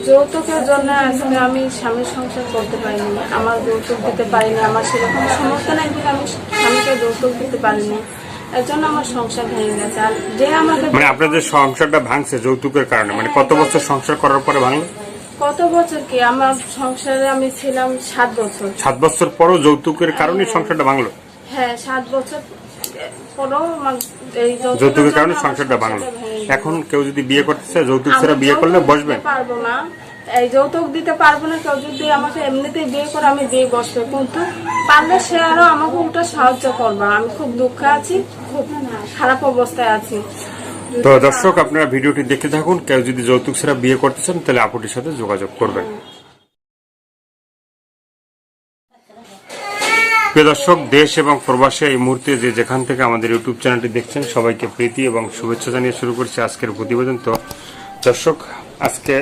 যৌতুকের জন্য আজকে আমি স্বামীর সংসার করতে পারিনি, আমার যৌতুক দিতে পারিনি, আমার সেরকম সমর্থ নাই বলে আমি স্বামীকে যৌতুক দিতে পারিনি, এর জন্য আমার সংসার ভেঙে গেছে। আর যে আমাকে মানে আপনাদের সংসারটা ভাঙছে যৌতুকের কারণে, মানে কত বছর সংসার করার পরে ভাঙলো? কত বছর কি আমার সংসারে আমি ছিলাম 7 বছর। 7 বছর পরও যৌতুকের কারণে সংসারটা ভাঙলো? হ্যাঁ, 7 বছর পরও এই যৌতুকের কারণে সংসারটা ভাঙলো। এখন কেউ যদি বিয়ে করতে চায় যৌতুক ছাড়া বিয়ে করলে বসবেন? পারবো না, এই যৌতুক দিতে পারবো না। কেউ যদি আমাকে এমনিতে বিয়ে করে আমি বিয়ে বসবে, কিন্তু পারলে সে আরো আমাকে উল্টো সাহায্য করবে। আমি খুব দুঃখে আছি, খুব খারাপ অবস্থায় আছি। তো দর্শক, আপনারা ভিডিওটি দেখতে থাকুন। কেউ যদি যৌতুক ছাড়া বিয়ে করতে চান তাহলে আপুটির সাথে যোগাযোগ করবেন। প্রিয় দর্শক, দেশ এবং প্রবাসে এই মুহূর্তে যে যেখান থেকে আমাদের ইউটিউব চ্যানেলটি দেখছেন সবাইকে প্রীতি এবং শুভেচ্ছা জানিয়ে শুরু করছি আজকের প্রতিবেদন। তো দর্শক, আজকে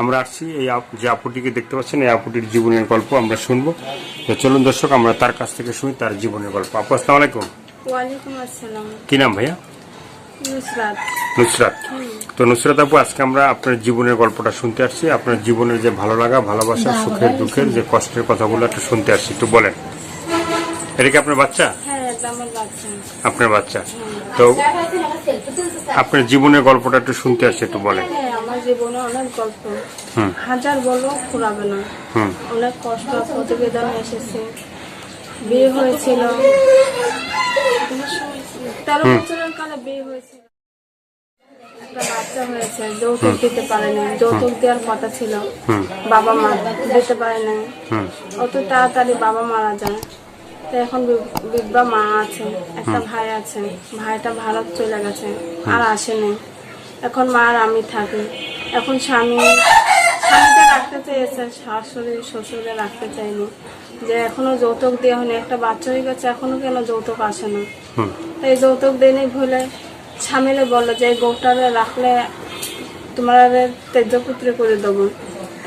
আমরা আসছি এই যে আপুটিকে দেখতে পাচ্ছেন, এই আপুটির জীবনের গল্প আমরা শুনবো। তো চলুন দর্শক, আমরা তার কাছ থেকে শুনি তার জীবনের গল্প। আপু, আসসালামু আলাইকুম। ওয়ালাইকুম আসসালাম। কি নাম ভাইয়া? নুসরাত। নুসরাত। তো নুসরাত আপু, আজকে আমরা আপনার জীবনের গল্পটা শুনতে আসছি। আপনার জীবনের যে ভালো লাগা, ভালোবাসা, সুখের দুঃখের যে কষ্টের কথাগুলো একটু শুনতে আসছি, একটু বলেন। এটা কি আপনার বাচ্চা? হ্যাঁ, এটা আমার বাচ্চা। আপনার বাচ্চা। তো আপনার জীবনের গল্পটা একটু শুনতে আসছি, একটু বলেন। হ্যাঁ, আমার জীবনে অনেক গল্প, হাজার বলো ফুরাবে না। অনেক কষ্ট প্রতিবেদন এসেছে। বিয়ে হয়েছিল 13 বছরের কালে, বিয়ে হয়েছিল, একটা বাচ্চা হয়েছে। যৌতুক দিতে পারেনি, যৌতুক দেওয়ার কথা ছিল, বাবা মা দিতে পারে নাই। অত তাড়াতাড়ি বাবা মারা যায়। তো এখন বিধবা মা আছে, একটা ভাই আছে, ভাইটা ভারত চলে গেছে, আর আসেনি। এখন মা আর আমি থাকি। এখন স্বামীটা রাখতে চেয়েছে, শাশুড়ি শ্বশুরে রাখতে চাইনি, যে এখনো যৌতুক দেওয়া হয়নি, একটা বাচ্চা হয়ে গেছে, এখনো কেন যৌতুক আসে না। তো এই যৌতুক দেয়নি ভুলে স্বামীরে বললো যে এই গৌটারে রাখলে তোমার তেজপুত্রে করে দেবো,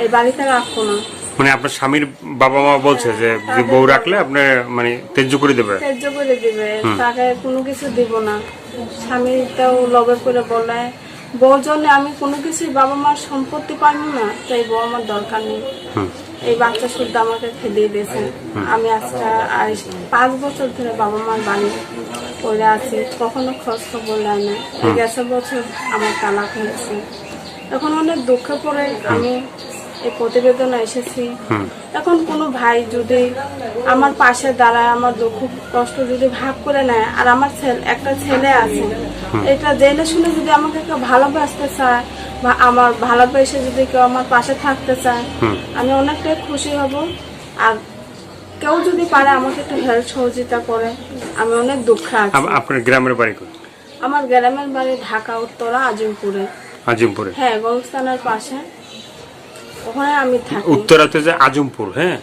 এই বাড়িতে রাখবো না। মানে আপনার স্বামীর বাবা মা বলছে যে বউ রাখলে আপনি মানে তেজ্য করে দেবে? তেজ্য করে দিবে, তাকে কোনো কিছু দিব না। স্বামীটাও লবে করে বলে বউর জন্য আমি কোনো কিছু বাবা মার সম্পত্তি পাইনি না, তো এই বউ আমার দরকার নেই। এই বাচ্চা শুদ্ধ আমাকে খেলিয়ে দিয়েছে। আমি আজকে 5 বছর ধরে বাবা মার বাড়ি পড়ে আছি, কখনো খোঁজ খবর নেয় না। এই 10 বছর আমার তালাক হয়েছে। এখন অনেক দুঃখে পড়ে আমি এই প্রতিবেদনে এসেছি। এখন কোনো ভাই যদি আমার পাশে দাঁড়ায়, আমার দুঃখ কষ্ট যদি ভাগ করে নেয়, আর আমার একটা ছেলে আছে, এটা জেনে শুনে যদি আমাকে কেউ ভালোবাসতে চায় বা আমার ভালোবেসে যদি কেউ আমার পাশে থাকতে চায়, আমি অনেকটাই খুশি হব। আর কেউ যদি পারে আমাকে একটু হেল্প সহযোগিতা করে, আমি অনেক দুঃখে আছি। আপনার গ্রামের বাড়ি কোথায়? আমার গ্রামের বাড়ি ঢাকা উত্তরা আজিমপুরে। আজিমপুরে? হ্যাঁ, গৌস্থানের পাশে, ওখানে আমি থাকি। উত্তরাতে যে আজিমপুর? হ্যাঁ,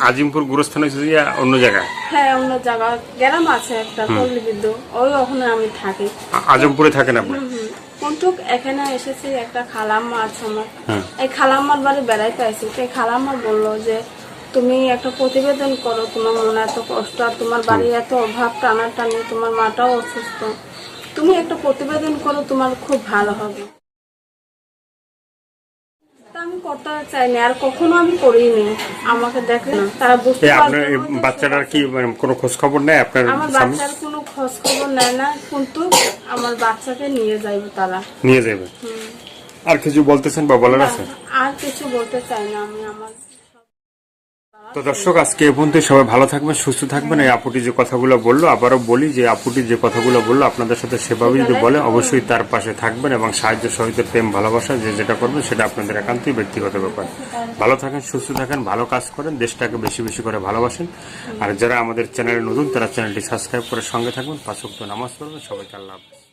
আজিমপুর গুরুস্থান হচ্ছে অন্য জায়গায়? হ্যাঁ, অন্য জায়গায় গ্রাম আছে একটা, পল্লীবিদ্যু, ওই ওখানে আমি থাকি। আজিমপুরে থাকেন আপনি? কিন্তু এখানে এসেছি, একটা খালাম্মা আছে আমার, এই খালাম্মার বাড়ি বেড়াইতে আসি। এই খালাম্মা বললো যে তুমি একটা প্রতিবেদন করো, তোমার মনে এত কষ্ট, আর তোমার বাড়ি এত অভাব, টানাটানি, তোমার মাটাও অসুস্থ, তুমি একটা প্রতিবেদন করো, তোমার খুব ভালো হবে। আমি করতে চাইনি, আর কখনো আমি করিনি। আমাকে দেখে না, তারা বুঝতে পারবে। বাচ্চাটার কি কোনো খোঁজ খবর নেয় আপনার? আমার বাচ্চার কোনো খোঁজ খবর নেয় না, কিন্তু আমার বাচ্চাকে নিয়ে যাইবে, তারা নিয়ে যাবে। আর কিছু বলতেছেন বা বলার আছে? আর কিছু বলতে চাই না আমি। আমার তো দর্শক, আজকে এ পর্যন্ত। সবাই ভালো থাকবেন, সুস্থ থাকবেন। এই আপুটি যে কথাগুলো বললো, আবারও বলি যে আপুটি যে কথাগুলো বললো আপনাদের সাথে সেভাবে যদি বলে, অবশ্যই তার পাশে থাকবেন এবং সাহায্য সহিত প্রেম ভালোবাসা যে যেটা করবেন সেটা আপনাদের একান্তই ব্যক্তিগত ব্যাপার। ভালো থাকেন, সুস্থ থাকেন, ভালো কাজ করেন, দেশটাকে বেশি বেশি করে ভালোবাসেন। আর যারা আমাদের চ্যানেলে নতুন, তারা চ্যানেলটি সাবস্ক্রাইব করে সঙ্গে থাকবেন, 5 ওয়াক্ত নামাজ পড়বেন। সবাইকে আল্লাহ হাফেজ।